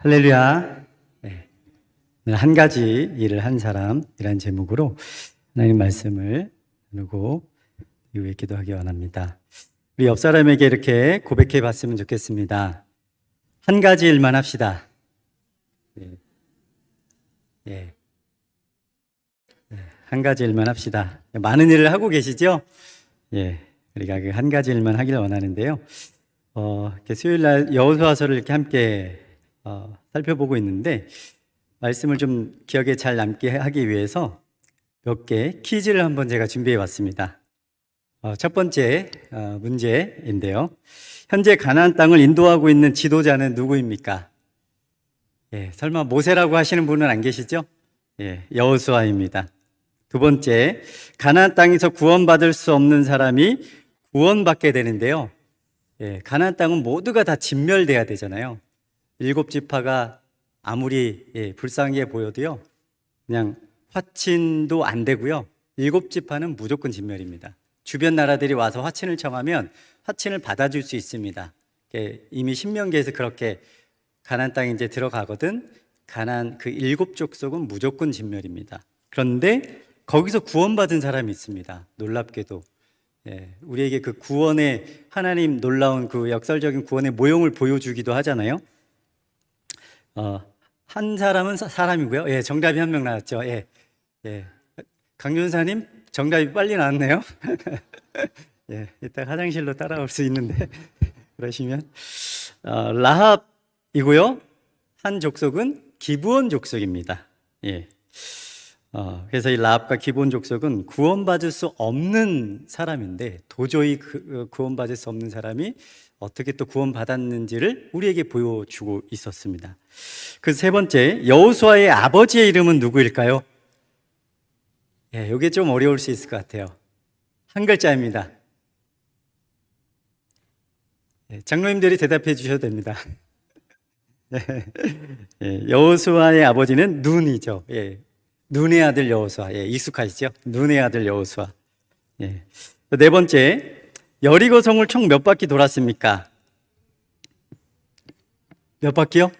할렐루야. 네. 오늘 한 가지 일을 한 사람이라는 제목으로 하나님 말씀을 나누고 이후에 기도하기 원합니다. 우리 옆 사람에게 이렇게 고백해 봤으면 좋겠습니다. 한 가지 일만 합시다. 네. 네. 한 가지 일만 합시다. 많은 일을 하고 계시죠? 예. 우리가 그 한 가지 일만 하기를 원하는데요. 이렇게 수요일 날 여호수아서를 이렇게 함께 살펴보고 있는데 말씀을 좀 기억에 잘 남게 하기 위해서 몇 개 퀴즈를 한번 제가 준비해 왔습니다. 첫 번째 문제인데요. 현재 가나안 땅을 인도하고 있는 지도자는 누구입니까? 예, 설마 모세라고 하시는 분은 안 계시죠? 예, 여호수아입니다. 두 번째, 가나안 땅에서 구원받을 수 없는 사람이 구원받게 되는데요. 예, 가나안 땅은 모두가 다 진멸돼야 되잖아요. 7지파가 아무리 불쌍해 보여도요, 그냥 화친도 안 되고요. 7지파는 무조건 진멸입니다. 주변 나라들이 와서 화친을 청하면 화친을 받아줄 수 있습니다. 이미 신명기에서 그렇게 가나안 땅에 이제 들어가거든 가나안 그 7족속은 무조건 진멸입니다. 그런데 거기서 구원받은 사람이 있습니다. 놀랍게도. 우리에게 그 구원의 하나님 놀라운 그 역설적인 구원의 모형을 보여주기도 하잖아요. 한 사람은 사람이고요. 예, 정답이 한 명 나왔죠. 예. 강윤사님 정답이 빨리 나왔네요. 예, 이따 화장실로 따라올 수 있는데 그러시면 라합이고요. 한 족속은 기브온 족속입니다. 예. 그래서 이 라합과 기브온 족속은 구원받을 수 없는 사람인데 도저히 구원받을 수 없는 사람이 어떻게 또 구원받았는지를 우리에게 보여주고 있었습니다. 그 세 번째, 여호수아의 아버지의 이름은 누구일까요? 예, 이게 좀 어려울 수 있을 것 같아요. 한 글자입니다. 예, 장로님들이 대답해 주셔도 됩니다. 여호수아의 아버지는 눈이죠. 예, 눈의 아들 여호수아. 예, 익숙하시죠? 눈의 아들 여호수아. 예. 네 번째, 여리고 성을 총 몇 바퀴 돌았습니까? 몇 바퀴요?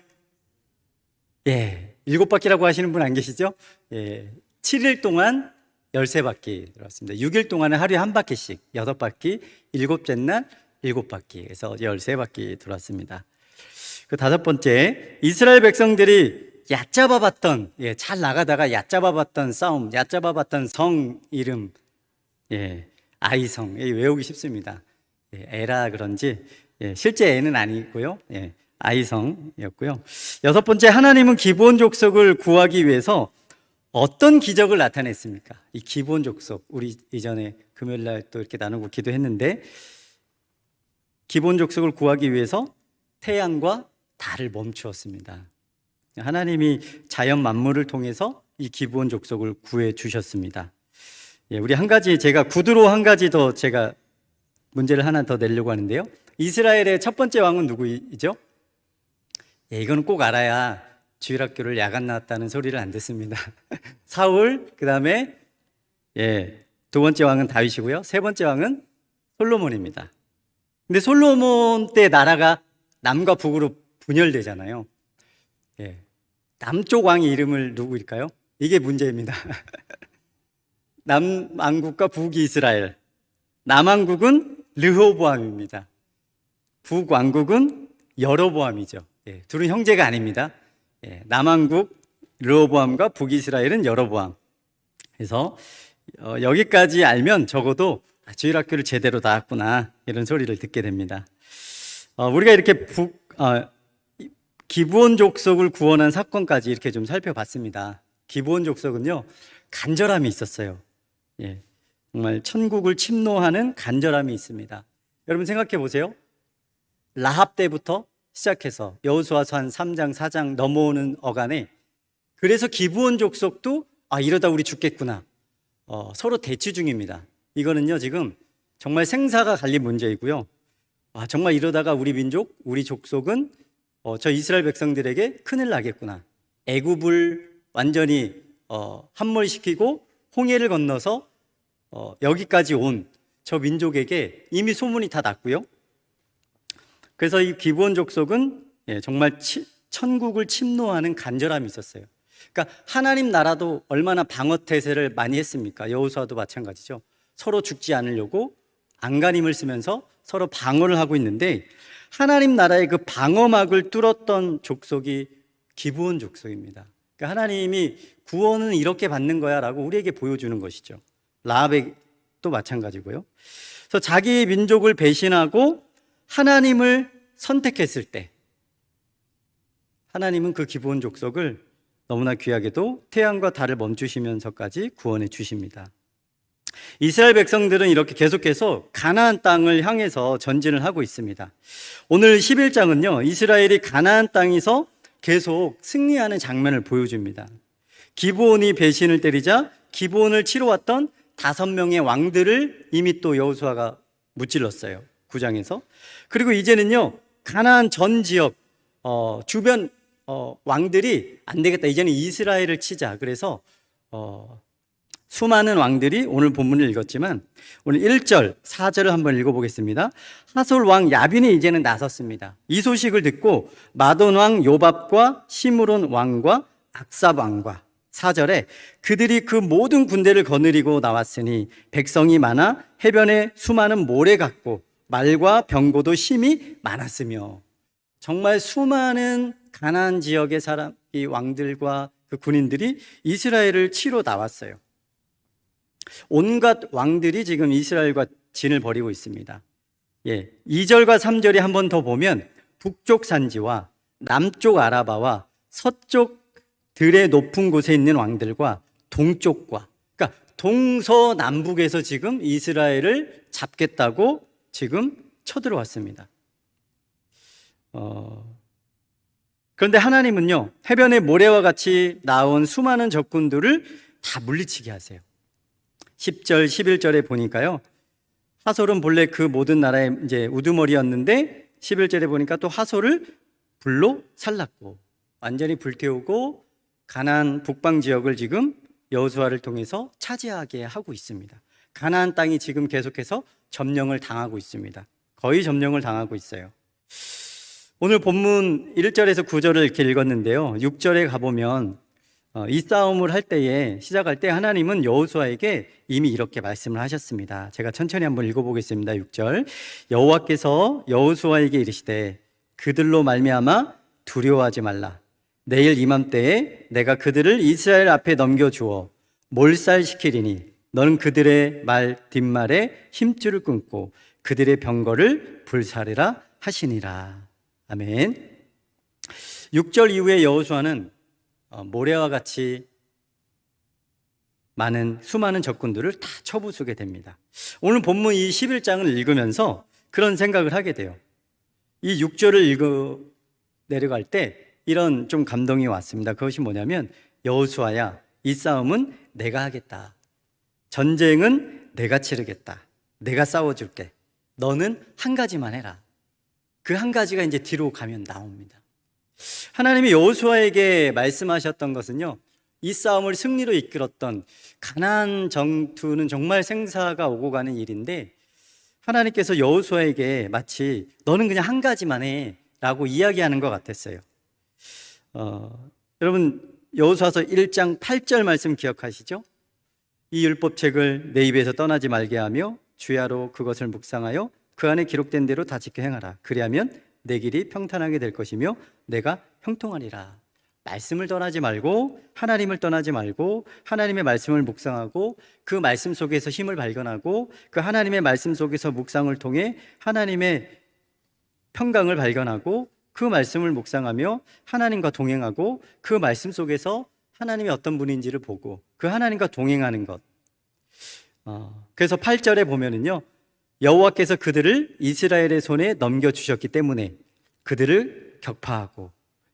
예, 7바퀴라고 하시는 분 안 계시죠? 예, 7일 동안 13바퀴 돌았습니다. 6일 동안은 하루에 한 바퀴씩 6바퀴, 7째 날 7바퀴, 그래서 13바퀴 돌았습니다. 그 다섯 번째, 이스라엘 백성들이 얕잡아봤던, 잘 나가다가 얕잡아봤던 싸움, 얕잡아봤던 성 이름, 아이성, 외우기 쉽습니다. 에라 그런지, 실제 애는 아니고요. 아이성이었고요. 여섯 번째, 하나님은 기브온 족속을 구하기 위해서 어떤 기적을 나타냈습니까? 이 기브온 족속, 우리 이전에 금요일 날 또 이렇게 나누고 기도했는데, 기브온 족속을 구하기 위해서 태양과 달을 멈추었습니다. 하나님이 자연 만물을 통해서 이 기브온 족속을 구해 주셨습니다. 우리 한 가지, 제가 구두로 한 가지 더 제가 문제를 하나 더 내려고 하는데요. 이스라엘의 첫 번째 왕은 누구이죠? 이거는 꼭 알아야 주일학교를 야간 나왔다는 소리를 안 듣습니다. 사울, 그 다음에 두 번째 왕은 다윗이고요. 세 번째 왕은 솔로몬입니다. 근데 솔로몬 때 나라가 남과 북으로 분열되잖아요. 남쪽 왕의 이름을 누구일까요? 이게 문제입니다. 남왕국과 북이스라엘. 남왕국은 르호보암입니다. 북왕국은 여로보암이죠. 둘은 형제가 아닙니다. 남왕국 르호보암과 북이스라엘은 여로보암. 그래서 여기까지 알면 적어도 주일학교를 제대로 나왔구나 이런 소리를 듣게 됩니다. 우리가 이렇게 기브온 족속을 구원한 사건까지 이렇게 좀 살펴봤습니다. 기브온 족속은요, 간절함이 있었어요. 정말 천국을 침노하는 간절함이 있습니다. 여러분 생각해 보세요. 라합 때부터 시작해서 여호수아서 한 3장, 4장 넘어오는 어간에, 그래서 기브온 족속도 이러다 우리 죽겠구나. 서로 대치 중입니다. 이거는요, 지금 정말 생사가 갈린 문제이고요. 정말 이러다가 우리 민족, 우리 족속은 저 이스라엘 백성들에게 큰일 나겠구나. 애굽을 완전히 함몰시키고 홍해를 건너서 여기까지 온 저 민족에게 이미 소문이 다 났고요. 그래서 이 기브온 족속은 정말 천국을 침노하는 간절함이 있었어요. 그러니까 하나님 나라도 얼마나 방어태세를 많이 했습니까? 여호수아도 마찬가지죠. 서로 죽지 않으려고 안간힘을 쓰면서 서로 방어를 하고 있는데, 하나님 나라의 그 방어막을 뚫었던 족속이 기브온 족속입니다. 그러니까 하나님이 구원은 이렇게 받는 거야 라고 우리에게 보여주는 것이죠. 라합도 마찬가지고요. 그래서 자기 민족을 배신하고 하나님을 선택했을 때, 하나님은 그 기브온 족속을 너무나 귀하게도 태양과 달을 멈추시면서까지 구원해 주십니다. 이스라엘 백성들은 이렇게 계속해서 가나안 땅을 향해서 전진을 하고 있습니다. 오늘 11장은요, 이스라엘이 가나안 땅에서 계속 승리하는 장면을 보여줍니다. 기브온이 배신을 때리자 기브온을 치러 왔던 5명의 왕들을 이미 또 여호수아가 무찔렀어요. 9장에서. 그리고 이제는요, 가나안 전 지역 주변 왕들이 안 되겠다, 이제는 이스라엘을 치자. 그래서 수많은 왕들이, 오늘 본문을 읽었지만 오늘 1절, 4절을 한번 읽어보겠습니다. 하솔 왕 야빈이 이제는 나섰습니다. 이 소식을 듣고 마돈 왕 요밥과 시므론 왕과 악삽 왕과, 4절에 그들이 그 모든 군대를 거느리고 나왔으니 백성이 많아 해변에 수많은 모래 같고 말과 병거도 심히 많았으며, 정말 수많은 가나안 지역의 사람, 이 왕들과 그 군인들이 이스라엘을 치러 나왔어요. 온갖 왕들이 지금 이스라엘과 진을 벌이고 있습니다. 2절과 3절에 한 번 더 보면 북쪽 산지와 남쪽 아라바와 서쪽 들의 높은 곳에 있는 왕들과 동쪽과, 그러니까 동서남북에서 지금 이스라엘을 잡겠다고 지금 쳐들어왔습니다. 그런데 하나님은요, 해변의 모래와 같이 나온 수많은 적군들을 다 물리치게 하세요. 10절, 11절에 보니까요, 하솔은 본래 그 모든 나라의 이제 우두머리였는데 11절에 보니까 또 하솔을 불로 살랐고 완전히 불태우고 가나안 북방 지역을 지금 여호수아를 통해서 차지하게 하고 있습니다. 가나안 땅이 지금 계속해서 점령을 당하고 있습니다. 거의 점령을 당하고 있어요. 오늘 본문 1절에서 9절을 이렇게 읽었는데요, 6절에 가보면 이 싸움을 할 때에, 시작할 때 하나님은 여호수아에게 이미 이렇게 말씀을 하셨습니다. 제가 천천히 한번 읽어보겠습니다. 6절, 여호와께서 여호수아에게 이르시되 그들로 말미암아 두려워하지 말라. 내일 이맘때에 내가 그들을 이스라엘 앞에 넘겨주어 몰살시키리니 너는 그들의 말 뒷말에 힘줄을 끊고 그들의 병거를 불사르라 하시니라. 아멘. 6절 이후에 여호수아는 모래와 같이 수많은 적군들을 다 쳐부수게 됩니다. 오늘 본문 이 11장을 읽으면서 그런 생각을 하게 돼요. 이 6절을 읽어 내려갈 때 이런 좀 감동이 왔습니다. 그것이 뭐냐면, 여호수아야, 이 싸움은 내가 하겠다. 전쟁은 내가 치르겠다. 내가 싸워줄게. 너는 한 가지만 해라. 그 한 가지가 이제 뒤로 가면 나옵니다. 하나님이 여호수아에게 말씀하셨던 것은요, 이 싸움을 승리로 이끌었던, 가나안 정투는 정말 생사가 오고 가는 일인데 하나님께서 여호수아에게 마치 너는 그냥 한 가지만 해 라고 이야기하는 것 같았어요. 여러분, 여호수아서 1장 8절 말씀 기억하시죠? 이 율법책을 내 입에서 떠나지 말게 하며 주야로 그것을 묵상하여 그 안에 기록된 대로 다 지켜 행하라. 그리하면 내 길이 평탄하게 될 것이며 내가 형통하리라. 말씀을 떠나지 말고, 하나님을 떠나지 말고, 하나님의 말씀을 묵상하고 그 말씀 속에서 힘을 발견하고 그 하나님의 말씀 속에서 묵상을 통해 하나님의 평강을 발견하고 그 말씀을 묵상하며 하나님과 동행하고 그 말씀 속에서 하나님이 어떤 분인지를 보고 그 하나님과 동행하는 것. 그래서 8절에 보면은요, 여호와께서 그들을 이스라엘의 손에 넘겨주셨기 때문에 그들을 격파하고,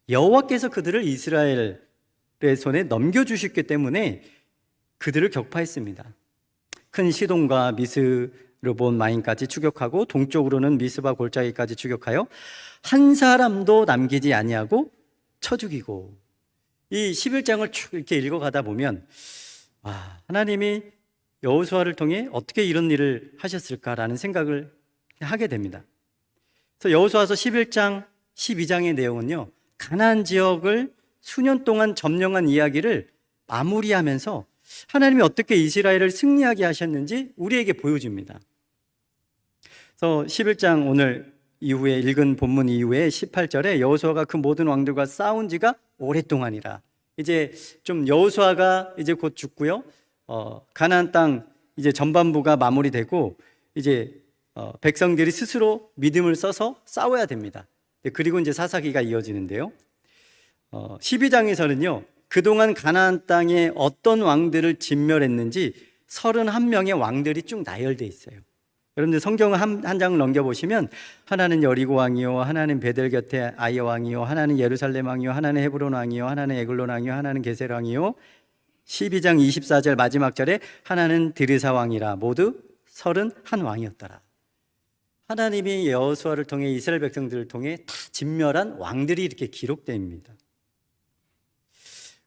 여호와께서 그들을 이스라엘의 손에 넘겨주셨기 때문에 그들을 격파했습니다. 큰 시돈과 미스르본 마임까지 추격하고 동쪽으로는 미스바 골짜기까지 추격하여 한 사람도 남기지 아니하고 쳐 죽이고. 이 11장을 쭉 이렇게 읽어가다 보면 하나님이 여호수아를 통해 어떻게 이런 일을 하셨을까라는 생각을 하게 됩니다. 그래서 여호수아서 11장, 12장의 내용은요, 가나안 지역을 수년 동안 점령한 이야기를 마무리하면서 하나님이 어떻게 이스라엘을 승리하게 하셨는지 우리에게 보여줍니다. 그래서 11장 오늘 이후에 읽은 본문 이후에 18절에 여호수아가 그 모든 왕들과 싸운 지가 오랫동안이라. 이제 좀 여호수아가 이제 곧 죽고요. 가나안 땅 이제 전반부가 마무리되고 이제 백성들이 스스로 믿음을 써서 싸워야 됩니다. 그리고 이제 사사기가 이어지는데요. 12장에서는요. 그동안 가나안 땅에 어떤 왕들을 진멸했는지 31명의 왕들이 쭉 나열되어 있어요. 여러분들 성경을 한 장을 넘겨보시면 하나는 여리고 왕이요, 하나는 베델 곁에 아이 왕이요, 하나는 예루살렘 왕이요, 하나는 헤브론 왕이요, 하나는 에글론 왕이요, 하나는 게셀 왕이요, 12장 24절 마지막 절에 하나는 드르사 왕이라. 모두 31왕이었더라. 하나님이 여호수아를 통해 이스라엘 백성들을 통해 다 진멸한 왕들이 이렇게 기록됩니다.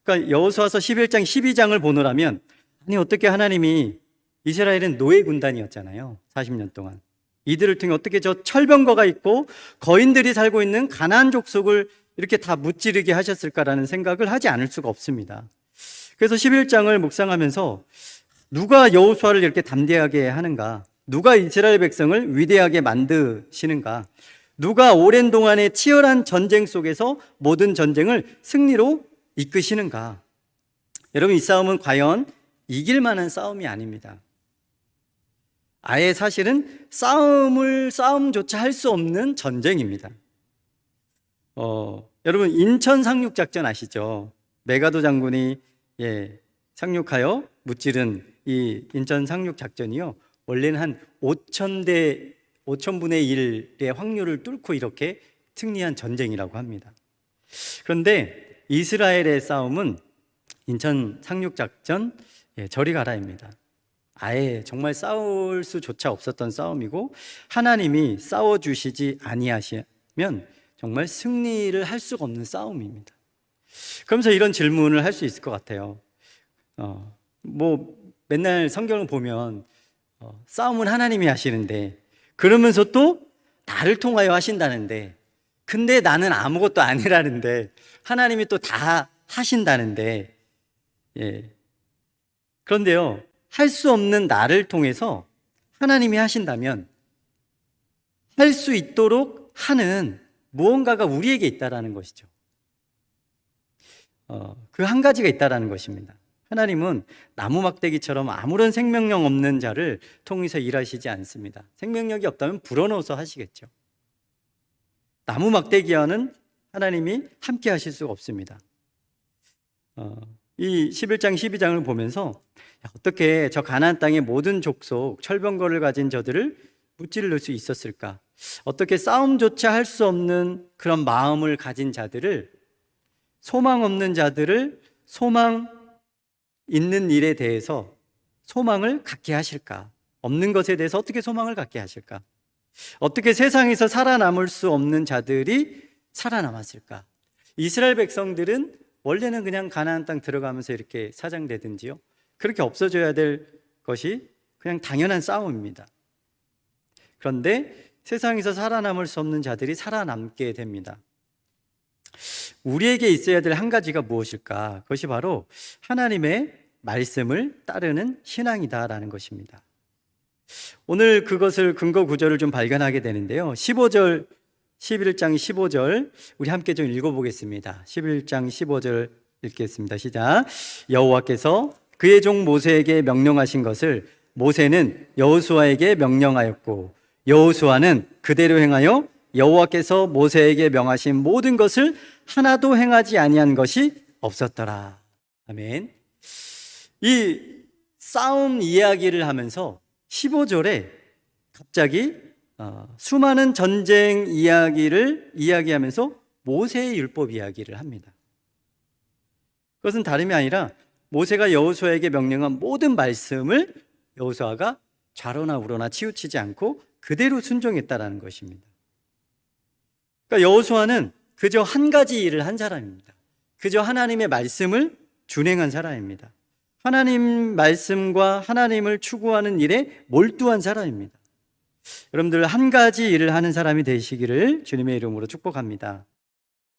그러니까 여호수아서 11장 12장을 보노라면, 아니 어떻게 하나님이, 이스라엘은 노예 군단이었잖아요. 40년 동안. 이들을 통해 어떻게 저 철병거가 있고 거인들이 살고 있는 가나안 족속을 이렇게 다 무찌르게 하셨을까라는 생각을 하지 않을 수가 없습니다. 그래서 11장을 묵상하면서 누가 여호수아를 이렇게 담대하게 하는가? 누가 이스라엘 백성을 위대하게 만드시는가? 누가 오랜 동안의 치열한 전쟁 속에서 모든 전쟁을 승리로 이끄시는가? 여러분, 이 싸움은 과연 이길 만한 싸움이 아닙니다. 아예 사실은 싸움조차 할 수 없는 전쟁입니다. 여러분, 인천 상륙작전 아시죠? 메가도 장군이 상륙하여 무찌른 이 인천 상륙작전이요, 원래는 한 5,000분의 1의 확률을 뚫고 이렇게 승리한 전쟁이라고 합니다. 그런데 이스라엘의 싸움은 인천 상륙작전 저리 가라입니다. 아예 정말 싸울 수조차 없었던 싸움이고, 하나님이 싸워주시지 아니하시면 정말 승리를 할 수가 없는 싸움입니다. 그러면서 이런 질문을 할 수 있을 것 같아요. 맨날 성경을 보면 싸움은 하나님이 하시는데, 그러면서 또 나를 통하여 하신다는데, 근데 나는 아무것도 아니라는데 하나님이 또 다 하신다는데, 그런데요, 할 수 없는 나를 통해서 하나님이 하신다면 할 수 있도록 하는 무언가가 우리에게 있다라는 것이죠. 그 한 가지가 있다라는 것입니다. 하나님은 나무 막대기처럼 아무런 생명력 없는 자를 통해서 일하시지 않습니다. 생명력이 없다면 불어넣어서 하시겠죠. 나무 막대기와는 하나님이 함께 하실 수가 없습니다. 이 11장 12장을 보면서 어떻게 저 가나안 땅의 모든 족속, 철병거를 가진 저들을 무찌를 수 있었을까? 어떻게 싸움조차 할 수 없는 그런 마음을 가진 자들을, 소망 없는 자들을 소망 있는 일에 대해서 소망을 갖게 하실까? 없는 것에 대해서 어떻게 소망을 갖게 하실까? 어떻게 세상에서 살아남을 수 없는 자들이 살아남았을까? 이스라엘 백성들은 원래는 그냥 가나안 땅 들어가면서 이렇게 사장되든지요, 그렇게 없어져야 될 것이 그냥 당연한 싸움입니다. 그런데 세상에서 살아남을 수 없는 자들이 살아남게 됩니다. 우리에게 있어야 될 한 가지가 무엇일까? 그것이 바로 하나님의 말씀을 따르는 신앙이다라는 것입니다. 오늘 그것을 근거 구절을 좀 발견하게 되는데요. 11장 15절 우리 함께 좀 읽어보겠습니다. 11장 15절 읽겠습니다. 시작. 여호와께서 그의 종 모세에게 명령하신 것을 모세는 여호수아에게 명령하였고, 여호수아는 그대로 행하여 여호와께서 모세에게 명하신 모든 것을 하나도 행하지 아니한 것이 없었더라. 아멘. 이 싸움 이야기를 하면서 15절에 갑자기 수많은 전쟁 이야기를 이야기하면서 모세의 율법 이야기를 합니다. 그것은 다름이 아니라 모세가 여호수아에게 명령한 모든 말씀을 여호수아가 좌로나 우로나 치우치지 않고 그대로 순종했다라는 것입니다. 그러니까 여호수아는 그저 한 가지 일을 한 사람입니다. 그저 하나님의 말씀을 준행한 사람입니다. 하나님 말씀과 하나님을 추구하는 일에 몰두한 사람입니다. 여러분들 한 가지 일을 하는 사람이 되시기를 주님의 이름으로 축복합니다.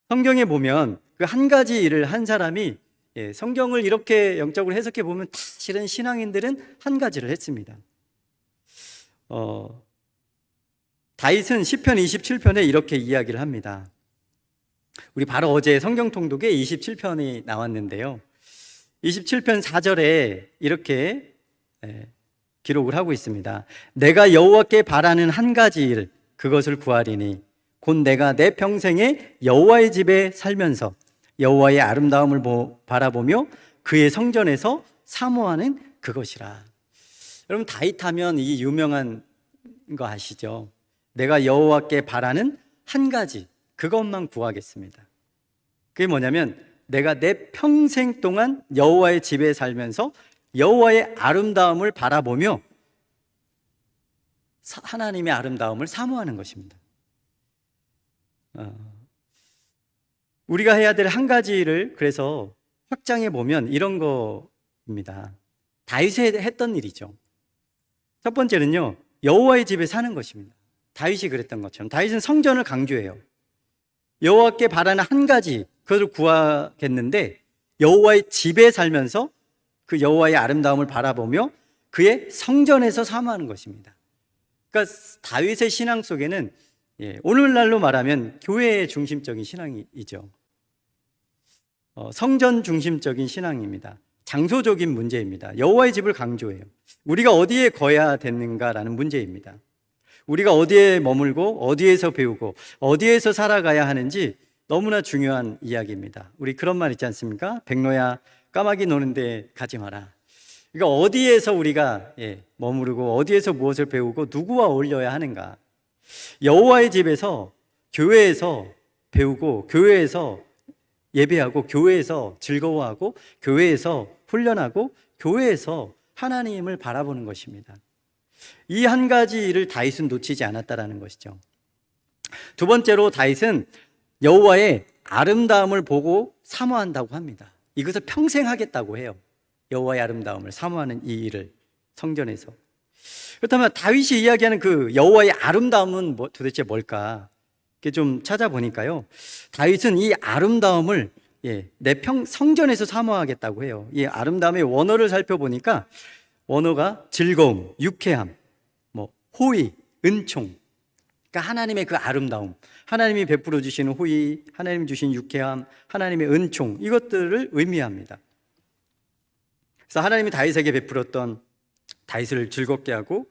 성경에 보면 그 한 가지 일을 한 사람이 성경을 이렇게 영적으로 해석해 보면 실은 신앙인들은 한 가지를 했습니다. 다윗은 시편 27편에 이렇게 이야기를 합니다. 우리 바로 어제 성경 통독에 27편이 나왔는데요. 27편 4절에 이렇게 기록을 하고 있습니다. 내가 여호와께 바라는 한 가지 일, 그것을 구하리니 곧 내가 내 평생에 여호와의 집에 살면서 여호와의 아름다움을 바라보며 그의 성전에서 사모하는 그것이라. 여러분, 다윗 하면 이 유명한 거 아시죠? 내가 여호와께 바라는 한 가지, 그것만 구하겠습니다. 그게 뭐냐면 내가 내 평생 동안 여호와의 집에 살면서 여호와의 아름다움을 바라보며 하나님의 아름다움을 사모하는 것입니다. 우리가 해야 될 한 가지를 그래서 확장해 보면 이런 거입니다. 다윗이 했던 일이죠. 첫 번째는요, 여호와의 집에 사는 것입니다. 다윗이 그랬던 것처럼 다윗은 성전을 강조해요. 여호와께 바라는 한 가지, 그것을 구하겠는데 여호와의 집에 살면서 그 여호와의 아름다움을 바라보며 그의 성전에서 사모하는 것입니다. 그러니까 다윗의 신앙 속에는 오늘날로 말하면 교회의 중심적인 신앙이죠. 성전 중심적인 신앙입니다. 장소적인 문제입니다. 여호와의 집을 강조해요. 우리가 어디에 거해야 되는가라는 문제입니다. 우리가 어디에 머물고 어디에서 배우고 어디에서 살아가야 하는지 너무나 중요한 이야기입니다. 우리 그런 말 있지 않습니까? 백로야, 까마귀 노는데 가지 마라. 그러니까 어디에서 우리가 머무르고 어디에서 무엇을 배우고 누구와 어울려야 하는가. 여호와의 집에서, 교회에서 배우고, 교회에서 예배하고, 교회에서 즐거워하고, 교회에서 훈련하고, 교회에서 하나님을 바라보는 것입니다. 이 한 가지 일을 다윗은 놓치지 않았다라는 것이죠. 두 번째로 다윗은 여호와의 아름다움을 보고 사모한다고 합니다. 이것을 평생 하겠다고 해요. 여호와의 아름다움을 사모하는 이 일을 성전에서. 그렇다면 다윗이 이야기하는 그 여호와의 아름다움은 도대체 뭘까? 이렇게 좀 찾아보니까요, 다윗은 이 아름다움을 내 성전에서 사모하겠다고 해요. 이 아름다움의 원어를 살펴보니까 원어가 즐거움, 유쾌함, 호의, 은총. 그러니까 하나님의 그 아름다움, 하나님이 베풀어 주시는 호의, 하나님 주신 유쾌함, 하나님의 은총, 이것들을 의미합니다. 그래서 하나님이 다윗에게 베풀었던, 다윗을 즐겁게 하고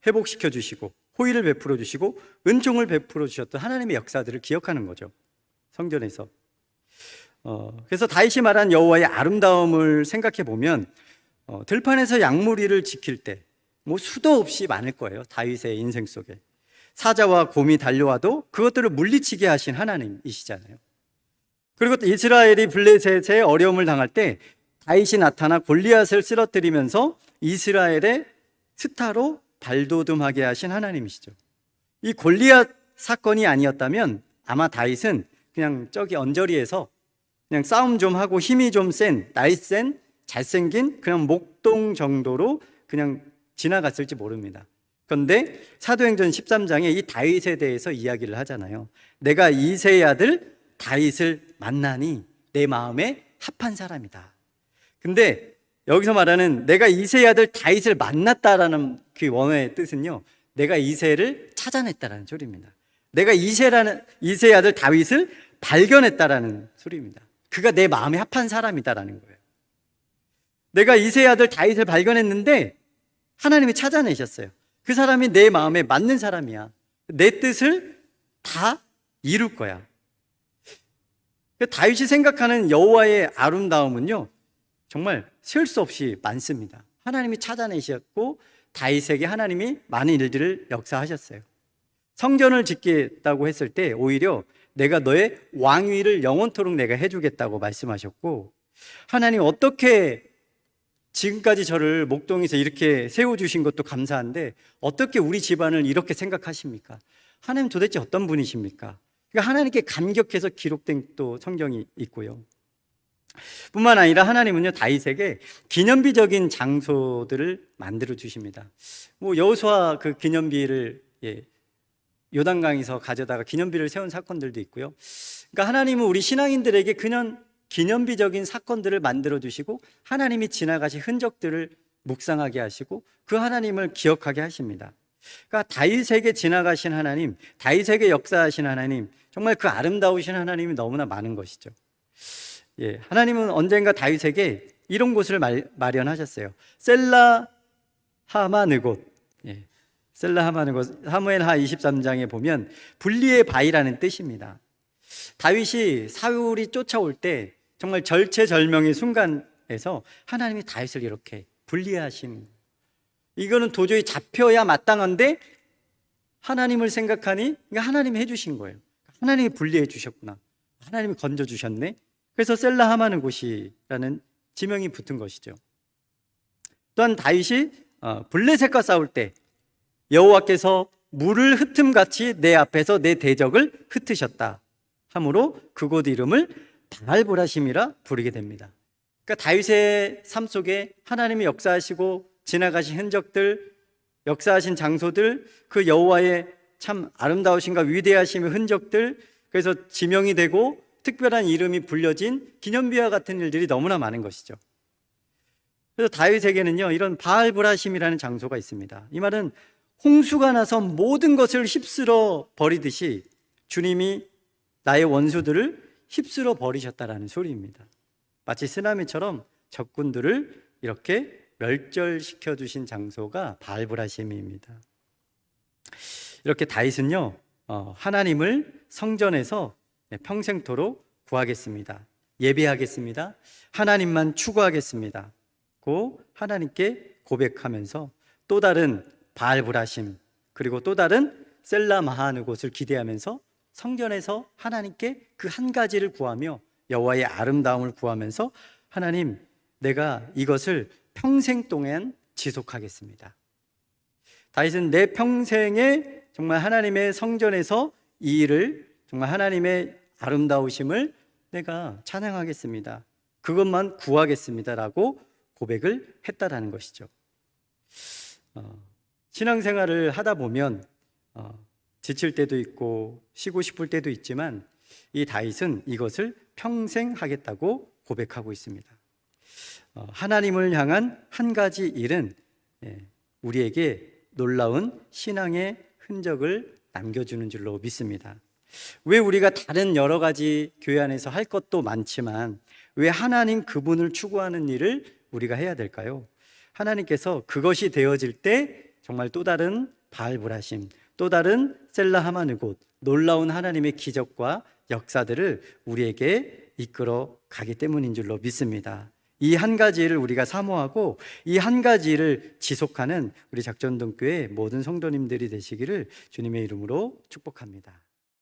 회복시켜 주시고 호의를 베풀어 주시고 은총을 베풀어 주셨던 하나님의 역사들을 기억하는 거죠, 성전에서. 그래서 다윗이 말한 여호와의 아름다움을 생각해 보면 들판에서 양무리를 지킬 때 수도 없이 많을 거예요. 다윗의 인생 속에 사자와 곰이 달려와도 그것들을 물리치게 하신 하나님이시잖아요. 그리고 또 이스라엘이 블레셋의 어려움을 당할 때 다윗이 나타나 골리앗을 쓰러뜨리면서 이스라엘의 스타로 발돋움하게 하신 하나님이시죠. 이 골리앗 사건이 아니었다면 아마 다윗은 그냥 저기 언저리에서 그냥 싸움 좀 하고 힘이 좀 센, 날쌘, 잘생긴 그냥 목동 정도로 그냥 지나갔을지 모릅니다. 그런데 사도행전 13장에 이 다윗에 대해서 이야기를 하잖아요. 내가 이새의 아들 다윗을 만나니 내 마음에 합한 사람이다. 근데 여기서 말하는 내가 이새의 아들 다윗을 만났다라는 그 원어의 뜻은요, 내가 이새를 찾아냈다라는 소리입니다. 내가 이새의 아들 다윗을 발견했다라는 소리입니다. 그가 내 마음에 합한 사람이다라는 거예요. 내가 이새의 아들 다윗을 발견했는데 하나님이 찾아내셨어요. 그 사람이 내 마음에 맞는 사람이야. 내 뜻을 다 이룰 거야. 다윗이 생각하는 여호와의 아름다움은요, 정말 셀 수 없이 많습니다. 하나님이 찾아내셨고 다윗에게 하나님이 많은 일들을 역사하셨어요. 성전을 짓겠다고 했을 때 오히려 내가 너의 왕위를 영원토록 내가 해주겠다고 말씀하셨고, 하나님 어떻게 지금까지 저를 목동에서 이렇게 세워주신 것도 감사한데 어떻게 우리 집안을 이렇게 생각하십니까? 하나님 도대체 어떤 분이십니까? 그러니까 하나님께 감격해서 기록된 또 성경이 있고요. 뿐만 아니라 하나님은요, 다윗에게 기념비적인 장소들을 만들어 주십니다. 여호수아 그 기념비를 요단강에서 가져다가 기념비를 세운 사건들도 있고요. 그러니까 하나님은 우리 신앙인들에게 기념비적인 사건들을 만들어 주시고 하나님이 지나가신 흔적들을 묵상하게 하시고 그 하나님을 기억하게 하십니다. 그러니까 다윗에게 지나가신 하나님, 다윗에게 역사하신 하나님, 정말 그 아름다우신 하나님이 너무나 많은 것이죠. 예, 하나님은 언젠가 다윗에게 이런 곳을 마련하셨어요. 셀라 하마느곳. 예, 셀라 하마느곳. 사무엘하 23장에 보면 분리의 바위라는 뜻입니다. 다윗이 사울이 쫓아올 때 정말 절체절명의 순간에서 하나님이 다윗을 이렇게 분리하신, 이거는 도저히 잡혀야 마땅한데 하나님을 생각하니 하나님이 해주신 거예요. 하나님이 분리해 주셨구나, 하나님이 건져 주셨네. 그래서 셀라 하마는 곳이라는 지명이 붙은 것이죠. 또한 다윗이 블레셋과 싸울 때 여호와께서 물을 흩음같이 내 앞에서 내 대적을 흩으셨다 하므로 그곳 이름을 바알보라심이라 부르게 됩니다. 그러니까 다윗의 삶 속에 하나님이 역사하시고 지나가신 흔적들, 역사하신 장소들, 그 여호와의 참 아름다우신가 위대하심의 흔적들, 그래서 지명이 되고 특별한 이름이 불려진 기념비와 같은 일들이 너무나 많은 것이죠. 그래서 다윗에게는요, 이런 바알보라심이라는 장소가 있습니다. 이 말은 홍수가 나서 모든 것을 휩쓸어 버리듯이 주님이 나의 원수들을 휩쓸어 버리셨다라는 소리입니다. 마치 쓰나미처럼 적군들을 이렇게 멸절시켜 주신 장소가 바알보라심입니다. 이렇게 다윗은요, 하나님을 성전에서 평생토록 구하겠습니다. 예배하겠습니다. 하나님만 추구하겠습니다. 고 하나님께 고백하면서 또 다른 바알보라심, 그리고 또 다른 셀라 마하느 곳을 기대하면서 성전에서 하나님께 그 한 가지를 구하며 여호와의 아름다움을 구하면서 하나님, 내가 이것을 평생 동안 지속하겠습니다. 다윗은 내 평생에 정말 하나님의 성전에서 이 일을, 정말 하나님의 아름다우심을 내가 찬양하겠습니다. 그것만 구하겠습니다라고 고백을 했다라는 것이죠. 신앙생활을 하다 보면 지칠 때도 있고 쉬고 싶을 때도 있지만 이 다윗은 이것을 평생 하겠다고 고백하고 있습니다. 하나님을 향한 한 가지 일은 우리에게 놀라운 신앙의 흔적을 남겨주는 줄로 믿습니다. 왜 우리가 다른 여러 가지 교회 안에서 할 것도 많지만 왜 하나님 그분을 추구하는 일을 우리가 해야 될까요? 하나님께서 그것이 되어질 때 정말 또 다른 바알보라심, 또 다른 셀라 하마느곳, 놀라운 하나님의 기적과 역사들을 우리에게 이끌어 가기 때문인 줄로 믿습니다. 이 한 가지를 우리가 사모하고 이 한 가지를 지속하는 우리 작전동교회 모든 성도님들이 되시기를 주님의 이름으로 축복합니다.